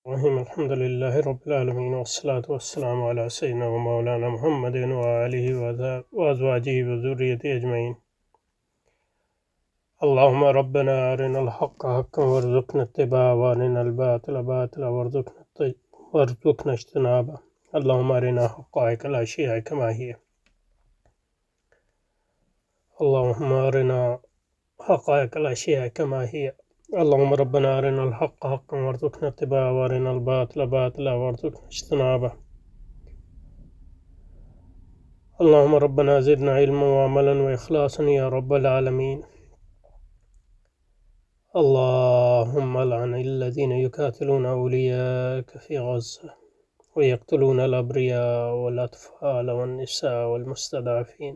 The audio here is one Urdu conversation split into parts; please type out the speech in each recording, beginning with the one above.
الرحيم الحمد لله رب العالمين والصلاة والسلام على سيدنا ومولانا محمد وآله وأزواجه وذريته أجمعين. اللهم ربنا أرنا الحق حقا وارزقنا اتباعه وأرنا الباطل باطلا وارزقنا اجتنابه. اللهم أرنا حقائق الأشياء كما هي. اللهم أرنا حقائق الأشياء كما هي. اللهم ربنا أرنا الحق حقا وارزقنا اتباعه وأرنا الباطل باطلا وارزقنا اجتنابه. اللهم ربنا زدنا علما وعملا وإخلاصا يا رب العالمين. اللهم لعن الذين يقاتلون أولياءك في غزة ويقتلون الأبرياء والأطفال والنساء والمستضعفين.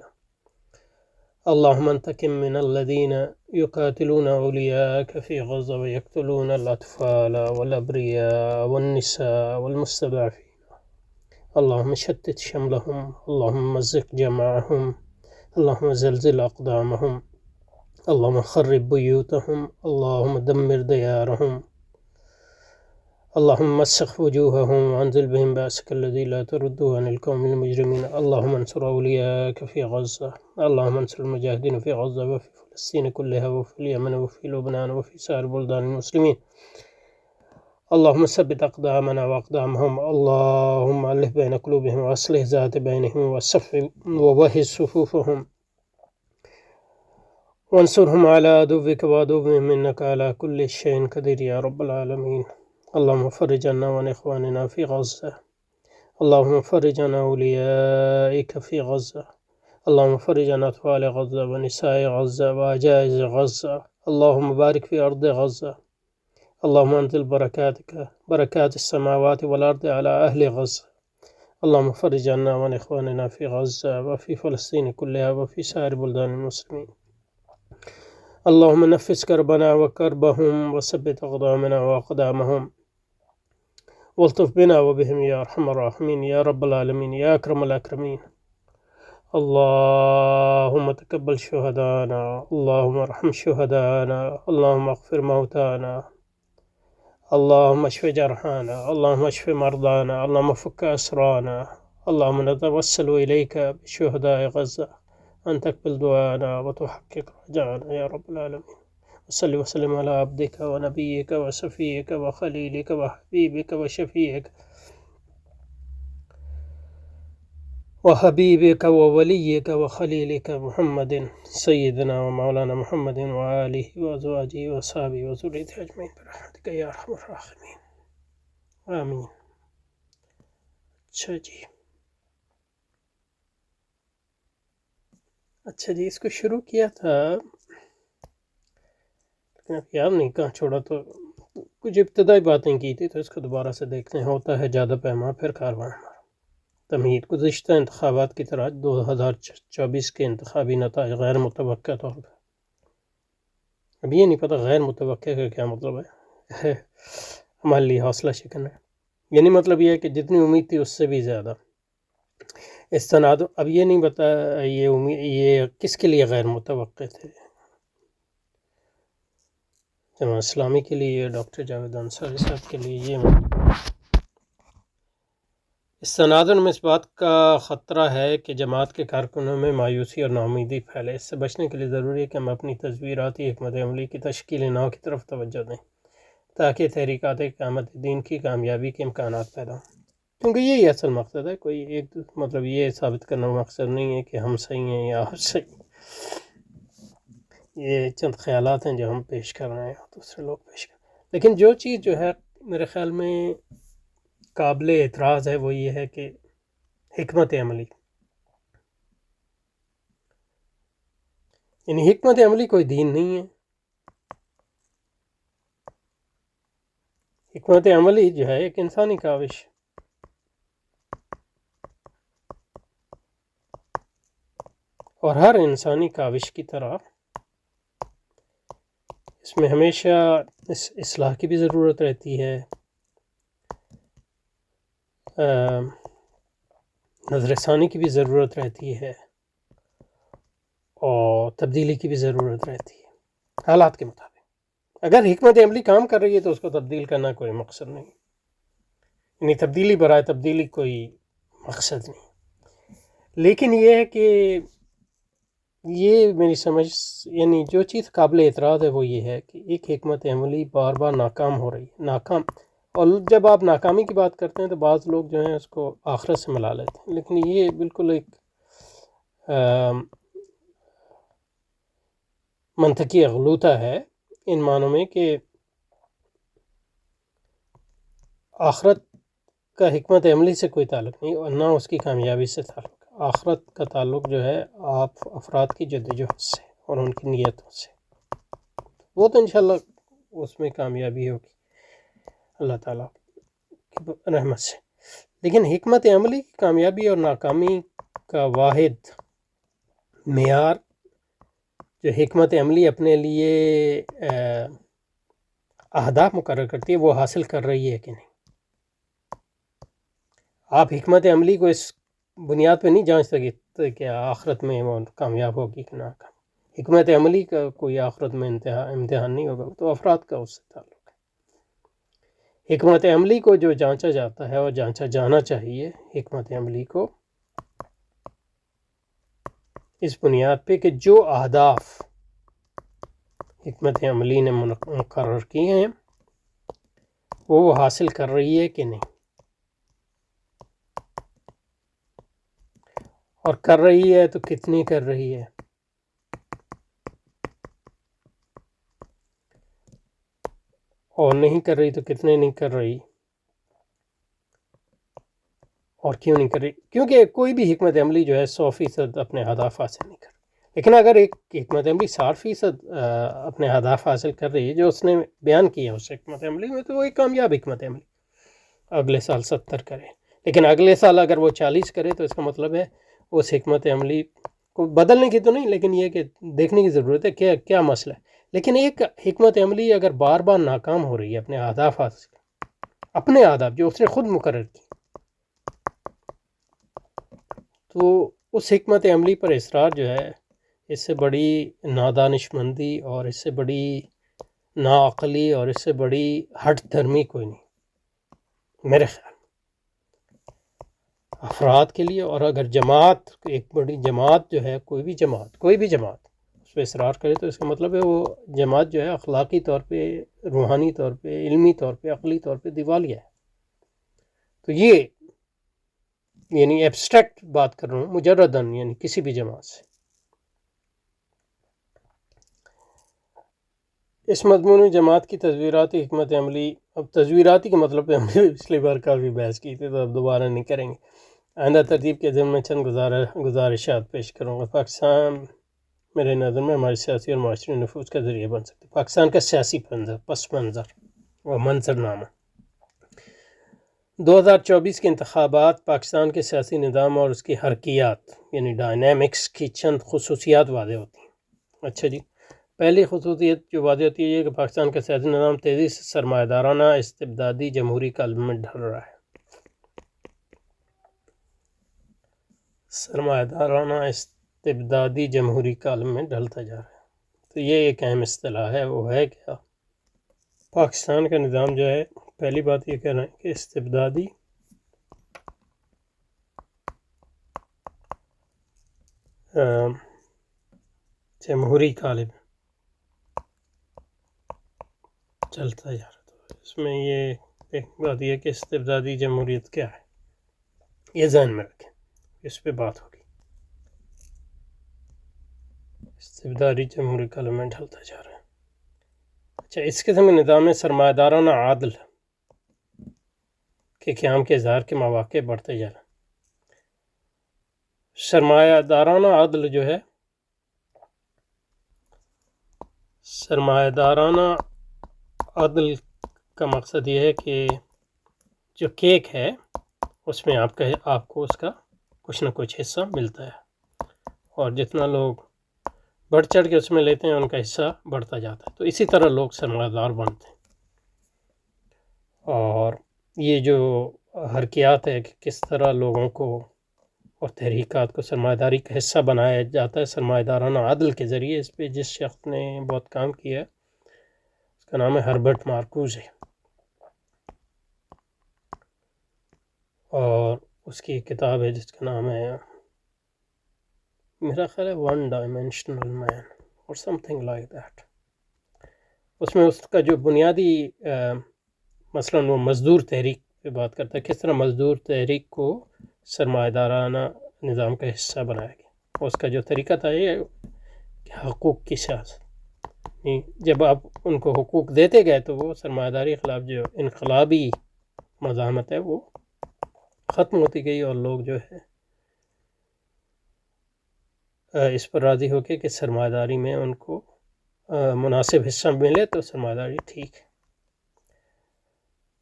اللهم انتقم من الذين يقاتلون أولياءك في غزة ويقتلون الأطفال والأبرياء والنساء والمستضعفين. اللهم شتت شملهم، اللهم مزق جمعهم، اللهم زلزل أقدامهم، اللهم خرب بيوتهم، اللهم دمر ديارهم، اللهم مسخ وجوههم وانزل بهم بأسك الذي لا ترده عن القوم المجرمين. اللهم انصر أولياءك في غزة، اللهم انصر المجاهدين في غزة وفي فلسطين كلها وفي اليمن وفي لبنان وفي سائر بلدان المسلمين. اللهم ثبت أقدامنا وأقدامهم، اللهم ألف بين قلوبهم وأصلح ذات بينهم ووهز صفوفهم وانصرهم على عدوك وعدوهم إنك على كل شيء قدير يا رب العالمين. اللهم فرج عنا وعن إخواننا في غزة، اللهم فرج عن أوليائك في غزة، اللهم فرج عن أطفال غزة ونساء غزة وعجائز غزة. اللهم بارك في أرض غزة، اللهم أنزل بركات السماوات والأرض على أهل غزة. اللهم فرج عنا وعن إخواننا في غزة وفي فلسطين كلها وفي سائر بلدان المسلمين. اللهم نفس كربنا وكربهم وثبت أقدامنا وأقدامهم والطف بنا وبهم يا أرحم الراحمين يا رب العالمين يا أكرم الأكرمين. اللهم تقبل شهدانا، اللهم ارحم شهدانا، اللهم اغفر موتانا، اللهم اشف جرحانا، اللهم اشف مرضانا، اللهم فك أسرانا. اللهم نتوسل إليك بشهداء غزة أن تقبل دعانا وتحقق رجانا يا رب العالمين. وصل وسلم على عبدك ونبيك وصفيك وخليلك وحبيبك وحبيبك ووليك وخليلك محمد سيدنا ومولانا محمد وآله وأزواجه وصحبه وذريته أجمعين برحمتك يا أرحم الراحمين آمين. اچھا جی اس کو شروع کیا تھا لیکن اب یاد نہیں کہاں چھوڑا، تو کچھ ابتدائی باتیں کی تھی، تو اس کو دوبارہ سے دیکھتے ہیں۔ ہوتا ہے زیادہ پیما پھر کارواں ہمارا۔ تمہید: گزشتہ انتخابات کی طرح 2024 کے انتخابی نتائج غیر متوقع طور پر، اب یہ نہیں پتہ غیر متوقع کا کیا مطلب ہے، ہمارے لیے حوصلہ شکن ہے، یعنی مطلب یہ ہے کہ جتنی امید تھی اس سے بھی زیادہ استناد۔ اب یہ نہیں بتا یہ کس کے لیے غیر متوقع تھے، جماعت اسلامی کے لیے، ڈاکٹر جاوید انصاری صاحب کے لیے، یہ استنادن میں اس بات کا خطرہ ہے کہ جماعت کے کارکنوں میں مایوسی اور ناامیدی پھیلے۔ اس سے بچنے کے لیے ضروری ہے کہ ہم اپنی تصویراتی حکمت عملی کی تشکیل نو کی طرف توجہ دیں تاکہ تحریکات قیامت دین کی کامیابی کے امکانات پیدا ہوں، کیونکہ یہی اصل مقصد ہے۔ کوئی ایک مطلب یہ ثابت کرنا مقصد نہیں ہے کہ ہم صحیح ہیں یا آپ صحیح، یہ چند خیالات ہیں جو ہم پیش کر رہے ہیں، دوسرے لوگ پیش کر رہے ہیں۔ لیکن جو چیز جو ہے میرے خیال میں قابل اعتراض ہے وہ یہ ہے کہ حکمت عملی، یعنی حکمت عملی کوئی دین نہیں ہے۔ حکمت عملی جو ہے ایک انسانی کاوش، اور ہر انسانی کاوش کی طرح اس میں ہمیشہ اصلاح کی بھی ضرورت رہتی ہے، نظر ثانی کی بھی ضرورت رہتی ہے، اور تبدیلی کی بھی ضرورت رہتی ہے حالات کے مطابق۔ اگر حکمت عملی کام کر رہی ہے تو اس کو تبدیل کرنا کوئی مقصد نہیں، یعنی تبدیلی برائے تبدیلی کوئی مقصد نہیں. لیکن یہ ہے کہ یہ میری سمجھ یعنی جو چیز قابل اعتراض ہے وہ یہ ہے کہ ایک حکمت عملی بار بار ناکام ہو رہی ہے. ناکام، اور جب آپ ناکامی کی بات کرتے ہیں تو بعض لوگ جو ہیں اس کو آخرت سے ملا لیتے ہیں، لیکن یہ بالکل ایک منطقی اغلوطہ ہے ان معنوں میں کہ آخرت کا حکمت عملی سے کوئی تعلق نہیں اور نہ اس کی کامیابی سے تعلق. آخرت کا تعلق جو ہے آپ افراد کی جدوجہد سے اور ان کی نیتوں سے. وہ تو انشاءاللہ اس میں کامیابی ہوگی اللہ تعالیٰ کی رحمت سے. لیکن حکمت عملی کی کامیابی اور ناکامی کا واحد معیار جو حکمت عملی اپنے لیے اہداف مقرر کرتی ہے وہ حاصل کر رہی ہے کہ نہیں. آپ حکمت عملی کو اس بنیاد پہ نہیں جانچ سکتے کہ آخرت میں وہ کامیاب ہوگی کہ ناکام. حکمت عملی کا کوئی آخرت میں امتحان نہیں ہوگا، تو افراد کا اس سے تعلق ہے. حکمت عملی کو جو جانچا جاتا ہے اور جانچا جانا چاہیے حکمت عملی کو اس بنیاد پہ کہ جو اہداف حکمت عملی نے مقرر کیے ہیں وہ حاصل کر رہی ہے کہ نہیں، اور کر رہی ہے تو کتنی کر رہی ہے، اور نہیں کر رہی تو کتنے نہیں کر رہی، اور کیوں نہیں کر رہی. کیونکہ کوئی بھی حکمت عملی جو ہے 100% اپنے اہداف حاصل نہیں کر رہی. لیکن اگر ایک حکمت عملی 60% اپنے اہداف حاصل کر رہی ہے جو اس نے بیان کیا اس حکمت عملی میں، تو وہ ایک کامیاب حکمت عملی. اگلے سال 70 کرے، لیکن اگلے سال اگر وہ 40 کرے تو اس کا مطلب ہے اس حکمت عملی کو بدلنے کی تو نہیں، لیکن یہ کہ دیکھنے کی ضرورت ہے کہ کیا مسئلہ ہے. لیکن ایک حکمت عملی اگر بار بار ناکام ہو رہی ہے اپنے اہداف حاصل، اپنے اہداف جو اس نے خود مقرر کی، تو اس حکمت عملی پر اصرار جو ہے اس سے بڑی نادانش مندی اور اس سے بڑی ناعقلی اور اس سے بڑی ہٹ دھرمی کوئی نہیں میرے خیال. افراد کے لیے، اور اگر جماعت ایک بڑی جماعت جو ہے کوئی بھی جماعت اس پہ اصرار کرے تو اس کا مطلب ہے وہ جماعت جو ہے اخلاقی طور پہ، روحانی طور پہ، علمی طور پہ، عقلی طور پہ دیوالیہ ہے. تو یہ یعنی ایبسٹریکٹ بات کر رہا ہوں مجرداً، یعنی کسی بھی جماعت سے. اس مضمون جماعت کی تصویراتی حکمت عملی، اب تصویراتی کے مطلب پہ ہم نے پچھلی بار کافی بحث کی تھی تو اب دوبارہ نہیں کریں گے. آئندہ ترتیب کے ضمن میں چند گزارشات پیش کروں گا. پاکستان میرے نظر میں ہمارے سیاسی اور معاشرے نفوذ کا ذریعہ بن سکتی. پاکستان کا سیاسی پس منظر و منظرنامہ. 2024 کے انتخابات پاکستان کے سیاسی نظام اور اس کی حرکیات یعنی ڈائنامکس کی چند خصوصیات واضح ہوتی ہیں. اچھا جی، پہلی خصوصیت جو واضح ہوتی ہے یہ کہ پاکستان کا سیاسی نظام تیزی سے سرمایہ دارانہ استبدادی جمہوری قالب میں ڈھل رہا ہے. سرمایہ دارانہ استبدادی جمہوری قالب میں ڈھلتا جا رہا ہے. تو یہ ایک اہم اصطلاح ہے. وہ ہے کیا؟ پاکستان کا نظام جو ہے، پہلی بات یہ کہہ رہے ہیں کہ استبدادی جمہوری قالب چلتا جا رہا. تو اس میں یہ ایک بات یہ کہ استبدادی جمہوریت کیا ہے یہ ذہن میں رکھیں، اس پہ بات ہوگی. استبدادی جمہوری قالب میں ڈھلتا جا رہا ہے. اچھا، اس قسم کے نظام میں سرمایہ دارانہ عادل کے قیام کے اظہار کے مواقع بڑھتے جا رہے ہیں. سرمایہ دارانہ عدل جو ہے، سرمایہ دارانہ عدل کا مقصد یہ ہے کہ جو کیک ہے اس میں آپ کو اس کا کچھ نہ کچھ حصہ ملتا ہے، اور جتنا لوگ بڑھ چڑھ کے اس میں لیتے ہیں ان کا حصہ بڑھتا جاتا ہے. تو اسی طرح لوگ سرمایہ دار بنتے ہیں. اور یہ جو حرکیات ہے کہ کس طرح لوگوں کو اور تحریکات کو سرمایہ داری کا حصہ بنایا جاتا ہے سرمایہ دارانہ عدل کے ذریعے، اس پہ جس شخص نے بہت کام کیا ہے اس کا نام ہے ہربرٹ مارکوز ہے. اور اس کی کتاب ہے جس کا نام ہے میرا خیال ہے ون ڈائمینشنل مین اور سم تھنگ لائک دیٹ. اس میں اس کا جو بنیادی مثلاً وہ مزدور تحریک پہ بات کرتا ہے، کس طرح مزدور تحریک کو سرمایہ دارانہ نظام کا حصہ بنایا گیا. اس کا جو طریقہ تھا یہ کہ حقوق کی سیاست، جب آپ ان کو حقوق دیتے گئے تو وہ سرمایہ داری کے خلاف جو انقلابی مزاحمت ہے وہ ختم ہوتی گئی، اور لوگ جو ہے اس پر راضی ہو کے کہ سرمایہ داری میں ان کو مناسب حصہ ملے تو سرمایہ داری ٹھیک ہے.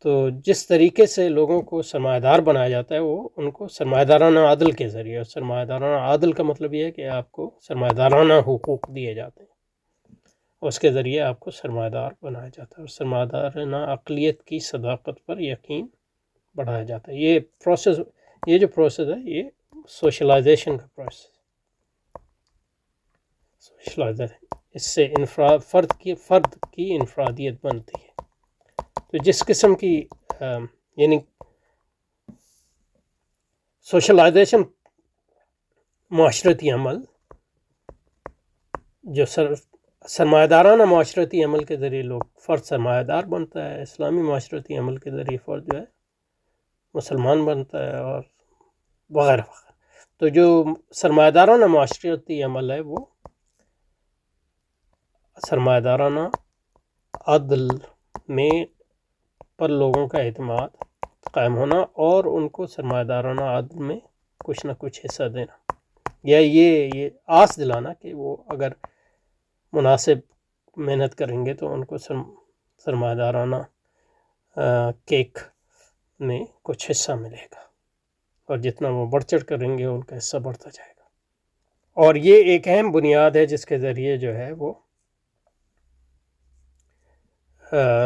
تو جس طریقے سے لوگوں کو سرمایہ دار بنایا جاتا ہے وہ ان کو سرمایہ دارانہ عدل کے ذریعے، اور سرمایہ دارانہ عدل کا مطلب یہ ہے کہ آپ کو سرمایہ دارانہ حقوق دیے جاتے ہیں، اس کے ذریعے آپ کو سرمایہ دار بنایا جاتا ہے، اور سرمایہ دارانہ عقلیت کی صداقت پر یقین بڑھایا جاتا ہے. یہ جو پروسیس ہے یہ سوشلائزیشن کا پروسیس. سوشلائزیشن اس سے فرد کی انفرادیت بنتی ہے. تو جس قسم کی یعنی سوشلائزیشن معاشرتی عمل جو سرمایہ دارانہ معاشرتی عمل کے ذریعے لوگ فرد سرمایہ دار بنتا ہے، اسلامی معاشرتی عمل کے ذریعے فرد جو ہے مسلمان بنتا ہے، اور وغیرہ وغیرہ. تو جو سرمایہ دارانہ معاشرتی عمل ہے وہ سرمایہ دارانہ عدل میں پر لوگوں کا اعتماد قائم ہونا، اور ان کو سرمایہ دارانہ عدل میں کچھ نہ کچھ حصہ دینا، یا یہ آس دلانا کہ وہ اگر مناسب محنت کریں گے تو ان کو سرمایہ دارانہ کیک میں کچھ حصہ ملے گا، اور جتنا وہ بڑھ چڑھ کریں گے ان کا حصہ بڑھتا جائے گا. اور یہ ایک اہم بنیاد ہے جس کے ذریعے جو ہے وہ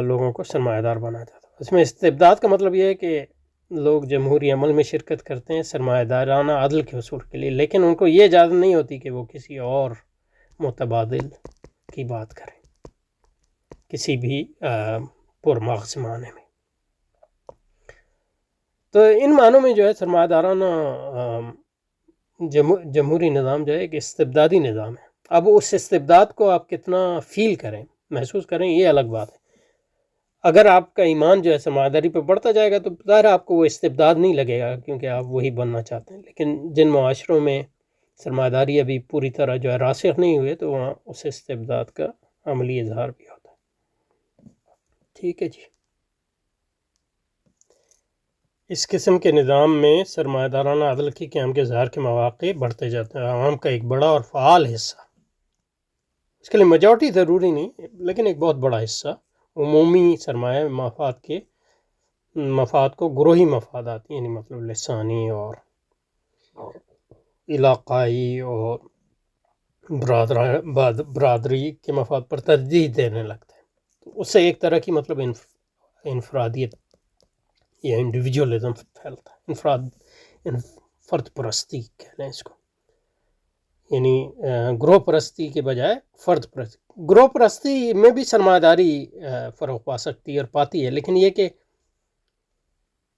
لوگوں کو سرمایہ دار بنا جاتا ہے. اس میں استبداد کا مطلب یہ ہے کہ لوگ جمہوری عمل میں شرکت کرتے ہیں سرمایہ دارانہ عدل کے حصول کے لیے، لیکن ان کو یہ اجازت نہیں ہوتی کہ وہ کسی اور متبادل کی بات کریں کسی بھی پرمغز معنی میں. تو ان معنوں میں جو ہے سرمایہ دارانہ جمہوری نظام جو ہے ایک استبدادی نظام ہے. اب اس استبداد کو آپ کتنا فیل کریں، محسوس کریں، یہ الگ بات ہے. اگر آپ کا ایمان جو ہے سرمایہ داری پہ بڑھتا جائے گا تو ظاہر آپ کو وہ استبداد نہیں لگے گا، کیونکہ آپ وہی بننا چاہتے ہیں. لیکن جن معاشروں میں سرمایہ داری ابھی پوری طرح جو ہے راسخ نہیں ہوئے تو وہاں اس استبداد کا عملی اظہار بھی ہوتا ہے. ٹھیک ہے جی. اس قسم کے نظام میں سرمایہ دارانہ عدل کی قیام کے اظہار کے مواقع بڑھتے جاتے ہیں. عوام کا ایک بڑا اور فعال حصہ، اس کے لیے میجورٹی ضروری نہیں لیکن ایک بہت بڑا حصہ، عمومی سرمایہ مفاد کو گروہی مفادات یعنی مطلب لسانی اور علاقائی اور برادری کے مفاد پر ترجیح دینے لگتا ہے. تو اس سے ایک طرح کی مطلب انفرادیت یا انڈیویجولزم پھیلتا ہے، فرد پرستی کہہ لیں اس کو، یعنی گروہ پرستی کے بجائے فرد پرستی. گروہ پرستی میں بھی سرمایہ داری فروغ پا سکتی ہے اور پاتی ہے، لیکن یہ کہ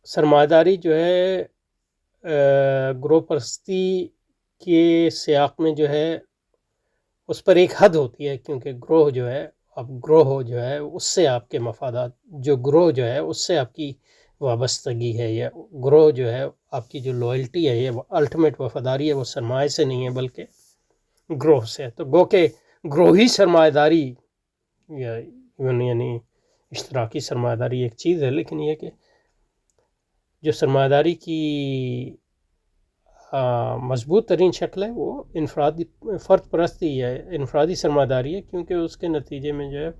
سرمایہ داری جو ہے گروہ پرستی کے سیاق میں جو ہے اس پر ایک حد ہوتی ہے، کیونکہ گروہ جو ہے اس سے آپ کے مفادات، جو گروہ جو ہے اس سے آپ کی وابستگی ہے، یا گروہ جو ہے آپ کی جو لوئلٹی ہے، یہ الٹیمیٹ وفاداری ہے، وہ سرمایہ سے نہیں ہے بلکہ گروہ سے. تو گو کہ گروہی سرمایہ داری یعنی اشتراکی سرمایہ داری ایک چیز ہے، لیکن یہ کہ جو سرمایہ داری کی مضبوط ترین شکل ہے وہ فرد پرستی ہے، انفرادی سرمایہ داری ہے، کیونکہ اس کے نتیجے میں جو ہے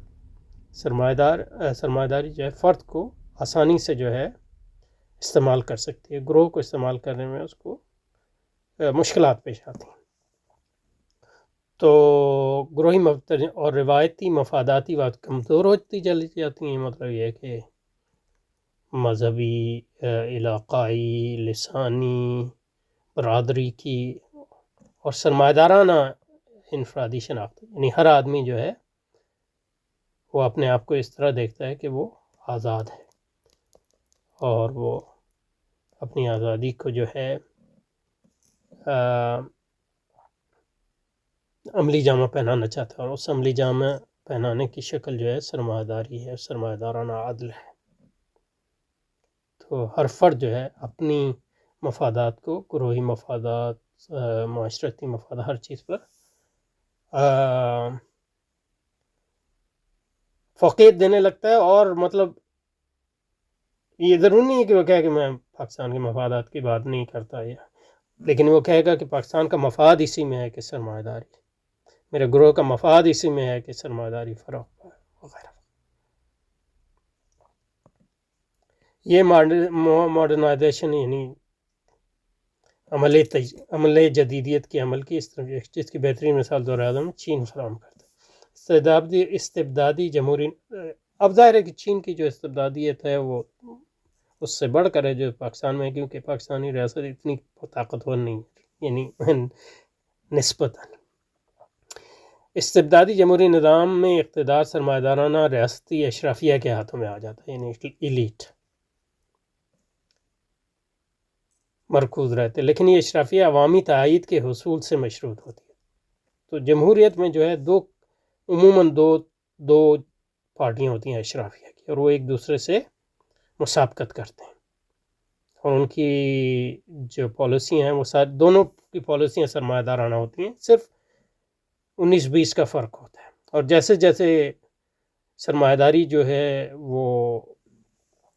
سرمایہ داری جو ہے فرد کو آسانی سے جو ہے استعمال کر سکتی ہے، گروہ کو استعمال کرنے میں اس کو مشکلات پیش آتی ہیں. تو گروہی اور روایتی مفاداتی بات کمزور ہوتی چلی جاتی ہیں. مطلب یہ ہے کہ مذہبی، علاقائی، لسانی، برادری کی اور سرمایہ دارانہ انفرادی شناخت، یعنی ہر آدمی جو ہے وہ اپنے آپ کو اس طرح دیکھتا ہے کہ وہ آزاد ہے اور وہ اپنی آزادی کو جو ہے عملی جامہ پہنانا چاہتا ہے، اور اس عملی جامہ پہنانے کی شکل جو ہے سرمایہ داری ہے، سرمایہ دارانہ عدل ہے۔ تو ہر فرد جو ہے اپنی مفادات کو، گروہی مفادات، معاشرتی مفادات، ہر چیز پر فوقیت دینے لگتا ہے، اور مطلب یہ ضرور نہیں ہے کہ وہ کہے کہ میں پاکستان کے مفادات کی بات نہیں کرتا، لیکن وہ کہے گا کہ پاکستان کا مفاد اسی میں ہے کہ سرمایہ داری، میرے گروہ کا مفاد اسی میں ہے کہ سرمایہ داری فروغ پائے وغیرہ۔ یہ ماڈرنائزیشن یعنی عمل جدیدیت کے عمل کی، اس طرف جس کی بہترین مثال دور اعظم چین فراہم کرتا ہے۔ استبدادی جمہوری، اب ظاہر ہے کہ چین کی جو استبدادیت ہے وہ اس سے بڑھ کر ہے جو پاکستان میں ہے، کیونکہ پاکستانی ریاست اتنی طاقتور نہیں ہے، یعنی نسبتاً استبدادی جمہوری نظام میں اقتدار سرمایہ دارانہ ریاستی اشرافیہ کے ہاتھوں میں آ جاتا ہے، یعنی ایلیٹ مرکوز رہتے، لیکن یہ اشرافیہ عوامی تائید کے حصول سے مشروط ہوتی ہے۔ تو جمہوریت میں جو ہے عموماً دو پارٹیاں ہوتی ہیں اشرافیہ کی، اور وہ ایک دوسرے سے مسابقت کرتے ہیں، اور ان کی جو پالیسی ہیں وہ دونوں کی پالیسیاں سرمایہ دارانہ ہوتی ہیں، صرف 19-20 کا فرق ہوتا ہے۔ اور جیسے جیسے سرمایہ داری جو ہے وہ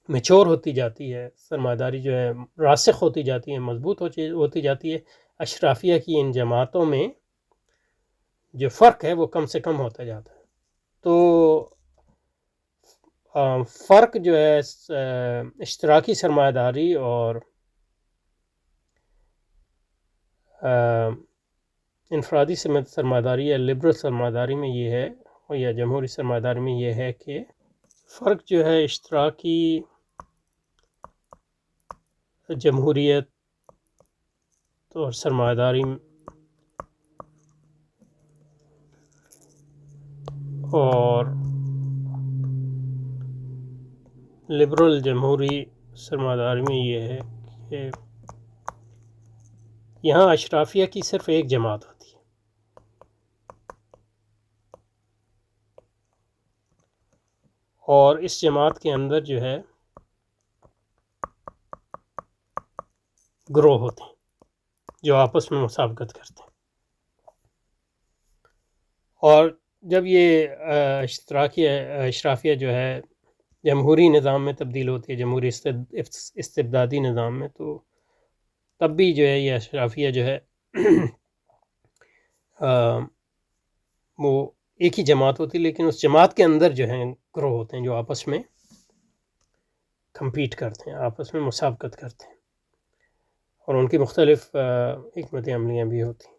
میچور ہوتی جاتی ہے، سرمایہ داری جو ہے راسخ ہوتی جاتی ہے، مضبوط ہوتی جاتی ہے، اشرافیہ کی ان جماعتوں میں جو فرق ہے وہ کم سے کم ہوتا جاتا ہے۔ تو فرق جو ہے اشتراکی سرمایہ داری اور انفرادی سرمایہ داری یا لبرل سرمایہ داری میں یہ ہے، یا جمہوری سرمایہ داری میں یہ ہے کہ فرق جو ہے اشتراکی جمہوریت اور سرمایہ داری اور لبرل جمہوری سرمایہ داری میں یہ ہے کہ یہاں اشرافیہ کی صرف ایک جماعت ہوتی ہے، اور اس جماعت کے اندر جو ہے گروہ ہوتے ہیں جو آپس میں مسابقت کرتے ہیں، اور جب یہ اشرافیہ جو ہے جمہوری نظام میں تبدیل ہوتی ہے، جمہوری استبدادی نظام میں، تو تب بھی جو ہے یہ اشرافیہ جو ہے وہ ایک ہی جماعت ہوتی ہے، لیکن اس جماعت کے اندر جو ہیں گروہ ہوتے ہیں جو آپس میں کمپیٹ کرتے ہیں، آپس میں مسابقت کرتے ہیں، اور ان کی مختلف حکمت عملیاں بھی ہوتی ہیں۔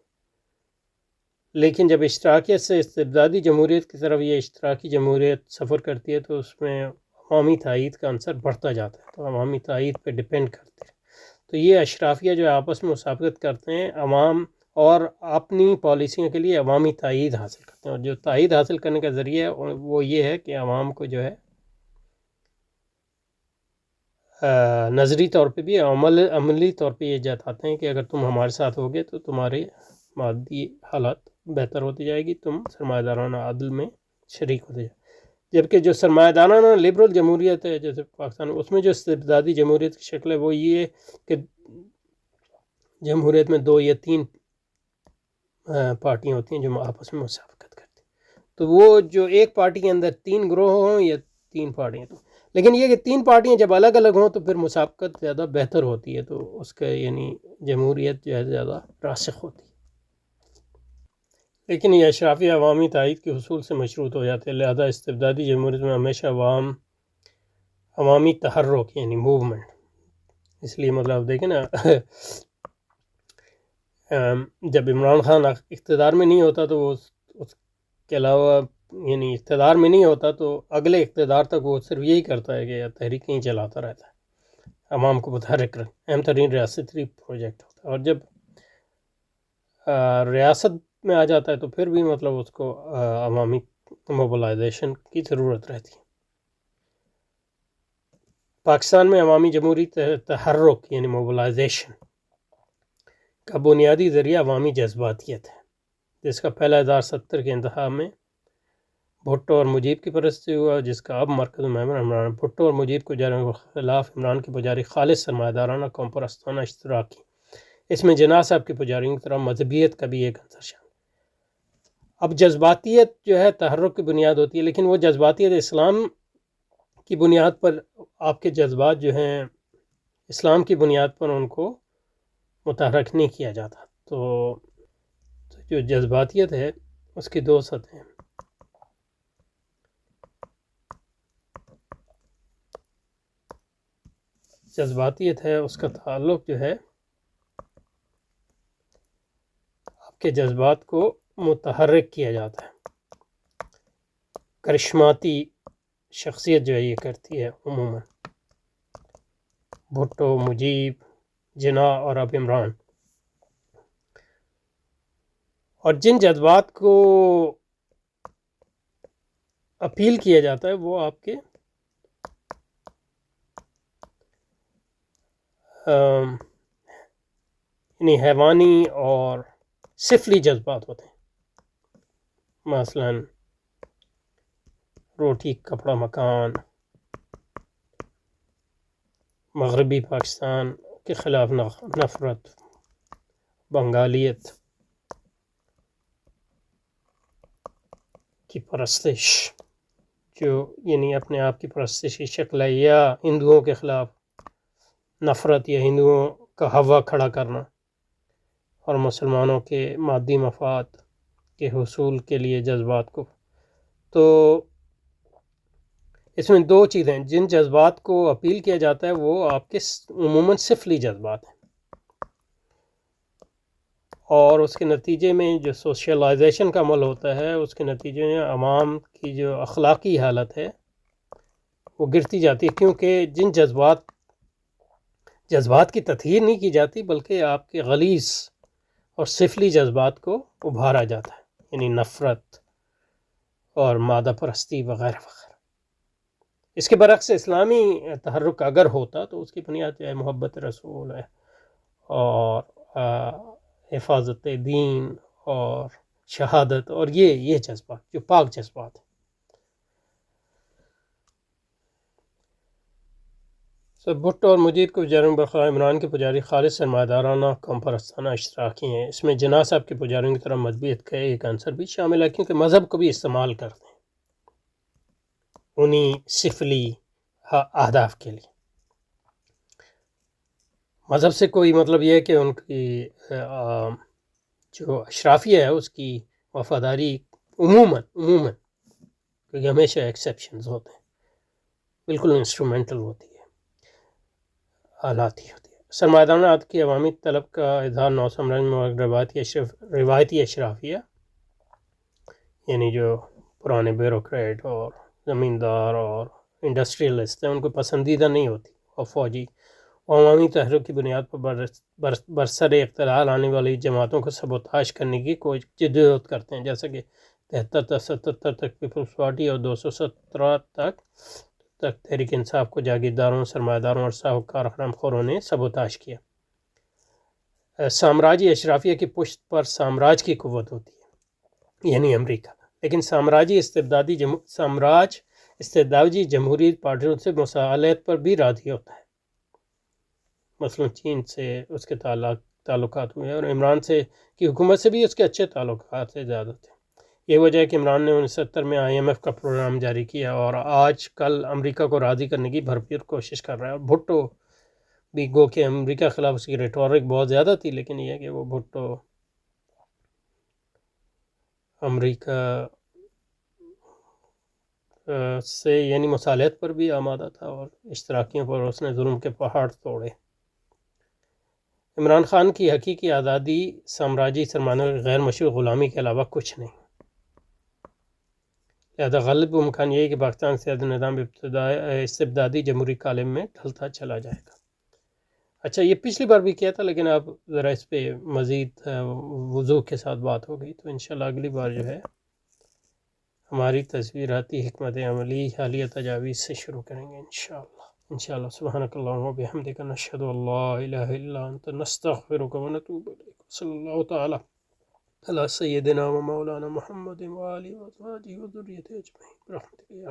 لیکن جب اشتراکیت سے استبدادی جمہوریت کی طرف یہ اشتراکی جمہوریت سفر کرتی ہے تو اس میں عوامی تائید کا عنصر بڑھتا جاتا ہے، تو عوامی تائید پہ ڈپینڈ کرتے ہیں۔ تو یہ اشرافیہ جو آپس میں مسابقت کرتے ہیں عوام، اور اپنی پالیسیوں کے لیے عوامی تائید حاصل کرتے ہیں، اور جو تائید حاصل کرنے کا ذریعہ ہے وہ یہ ہے کہ عوام کو جو ہے نظری طور پہ بھی عملی طور پہ یہ جتاتے ہیں کہ اگر تم ہمارے ساتھ ہوگے تو تمہارے مادی حالات بہتر ہوتی جائے گی، تم سرمایہ دارانہ عدل میں شریک ہوتے جائے۔ جبکہ جو سرمایہ دارانہ لبرل جمہوریت ہے جیسے پاکستان، اس میں جو استبدادی جمہوریت کی شکل ہے وہ یہ ہے کہ جمہوریت میں 2 یا 3 پارٹیاں ہوتی ہیں جو آپس میں مسابقت کرتی ہیں، تو وہ جو ایک پارٹی کے اندر 3 گروہ ہوں یا 3 پارٹیاں، تو لیکن یہ کہ 3 پارٹیاں جب الگ الگ ہوں تو پھر مسابقت زیادہ بہتر ہوتی ہے، تو اس کا یعنی جمہوریت جو ہے زیادہ راسخ ہوتی ہے۔ لیکن یہ اشرافی عوامی تائید کے حصول سے مشروط ہو جاتے ہیں، لہذا استبدادی جمہوریت میں ہمیشہ عوامی تحرک یعنی موومنٹ، اس لیے مطلب دیکھیں نا جب عمران خان اقتدار میں نہیں ہوتا تو وہ اس کے علاوہ یعنی اقتدار میں نہیں ہوتا تو اگلے اقتدار تک وہ صرف یہی کرتا ہے کہ تحریکیں چلاتا رہتا ہے، عوام کو متحرک رکھ، اہم ترین ریاستی پروجیکٹ ہوتا ہے، اور جب ریاست میں آ جاتا ہے تو پھر بھی مطلب اس کو عوامی موبلائزیشن کی ضرورت رہتی ہے۔ پاکستان میں عوامی جمہوری تحرک یعنی موبلائزیشن کا بنیادی ذریعہ عوامی جذباتیت ہے، جس کا پہلا اظہار 70 کے انتہا میں بھٹو اور مجیب کی پرست سے ہوا، جس کا اب مرکز ممبر عمران بھٹو اور مجیب کو جانے کے خلاف عمران کی پجاری خالص سرمایہ دارانہ قوم پرستانہ اشتراک کی۔ اس میں جناح صاحب کی پجاریوں کی طرح مذہبیت کا بھی ایک عنصر شامل۔ اب جذباتیت جو ہے تحرک کی بنیاد ہوتی ہے، لیکن وہ جذباتیت اسلام کی بنیاد پر، آپ کے جذبات جو ہیں اسلام کی بنیاد پر ان کو متحرک نہیں کیا جاتا۔ تو جو جذباتیت ہے اس کی دو سطحیں ہیں۔ جذباتیت ہے اس کا تعلق جو ہے آپ کے جذبات کو متحرک کیا جاتا ہے۔ کرشماتی شخصیت جو ہے یہ کرتی ہے عموماً، بھٹو، مجیب، جناح اور اب عمران۔ اور جن جذبات کو اپیل کیا جاتا ہے وہ آپ کے یعنی حیوانی اور سفلی جذبات ہوتے ہیں، مثلا روٹی کپڑا مکان، مغربی پاکستان کے خلاف نفرت، بنگالیت کی پرستش، جو یعنی اپنے آپ کی پرستش کی شکل ہے، یا ہندوؤں کے خلاف نفرت یا ہندوؤں کا ہوا کھڑا کرنا، اور مسلمانوں کے مادی مفاد کے حصول کے لیے جذبات کو۔ تو اس میں دو چیزیں، جن جذبات کو اپیل کیا جاتا ہے وہ آپ کے عموماً سفلی جذبات ہیں، اور اس کے نتیجے میں جو سوشلائزیشن کا عمل ہوتا ہے اس کے نتیجے میں عوام کی جو اخلاقی حالت ہے وہ گرتی جاتی ہے، کیونکہ جن جذبات کی تطہیر نہیں کی جاتی بلکہ آپ کے غلیظ اور سفلی جذبات کو ابھارا جاتا ہے، یعنی نفرت اور مادہ پرستی وغیرہ وغیرہ۔ اس کے برعکس اسلامی تحرک اگر ہوتا تو اس کی بنیاد جو ہے محبت رسول ہے، اور حفاظت دین اور شہادت، اور یہ جذبات جو پاک جذبات ہیں۔ بھٹو اور مجید کو پجاریوں برخلاف عمران کے پجاری خالص سرمایہ دارانہ قوم پرستانہ اشتراکی ہیں۔ اس میں جناح صاحب کے پجاریوں کی طرح مذہبیت کا ایک عنصر بھی شامل ہے، کیونکہ مذہب کو بھی استعمال کرتے ہیں انہی سفلی اہداف کے لیے۔ مذہب سے کوئی مطلب یہ ہے کہ ان کی جو اشرافیہ ہے اس کی وفاداری عموماً کیونکہ ہمیشہ ایکسیپشنز ہوتے ہیں، بالکل انسٹرومنٹل ہوتی ہے، آلاتی ہوتی ہے۔ سرمایہ دارانہ کی عوامی طلب کا اظہار 915 میں روایتی اشرافیہ یعنی جو پرانے بیوروکریٹ اور زمیندار اور انڈسٹریلسٹ ہیں ان کو پسندیدہ نہیں ہوتی، اور فوجی عوامی تحریک کی بنیاد پر برسر اقتدار آنے والی جماعتوں کو سبوتاش کرنے کی کوئی جدوجہد کرتے ہیں، جیسا کہ 73 تا 77 تک پیپلز پارٹی اور 217 تک تحریک انصاف کو جاگیرداروں، سرمایہ داروں اور ساہوکار حرام خوروں نے سبوتاش کیا۔ سامراجی اشرافیہ کی پشت پر سامراج کی قوت ہوتی ہے، یعنی امریکہ، لیکن سامراجی استبدادی جمہوری پارٹیوں سے مسالت پر بھی راضی ہوتا ہے، مثلا چین سے اس کے تعلقات ہوئے، اور عمران سے کی حکومت سے بھی اس کے اچھے تعلقات سے زیادہ تھے۔ یہ وجہ ہے کہ عمران نے 1970 میں IMF کا پروگرام جاری کیا اور آج کل امریکہ کو راضی کرنے کی بھرپور کوشش کر رہا ہے۔ اور بھٹو بھی گو کہ امریکہ کے خلاف اس کی ریٹورک بہت زیادہ تھی، لیکن یہ ہے کہ وہ بھٹو امریکہ سے یعنی مصالحت پر بھی آمادہ تھا، اور اشتراکیوں پر اس نے ظلم کے پہاڑ توڑے۔ عمران خان کی حقیقی آزادی سامراجی سرمایہ غیر مشروع غلامی کے علاوہ کچھ نہیں، لہذا غالب امکان یہ ہے کہ پاکستان سیاسی نظام استبدادی جمہوری کالم میں ڈھلتا چلا جائے گا۔ اچھا، یہ پچھلی بار بھی کیا تھا، لیکن اب ذرا اس پہ مزید وضوح کے ساتھ بات ہوگی، تو انشاءاللہ اگلی بار جو ہے ہماری تصویراتی حکمت عملی حالیہ تجاویز سے شروع کریں گے انشاءاللہ۔ انشاءاللہ. سبحانک اللہم و بحمدک نشہد ان لا الہ الا انت نستغفرک و نتوب الیک. صلی اللہ تعالی علی سیدنا و مولانا محمد و آلہ و ازواجہ و ذریتہ اجمعین برحمتک یا رب.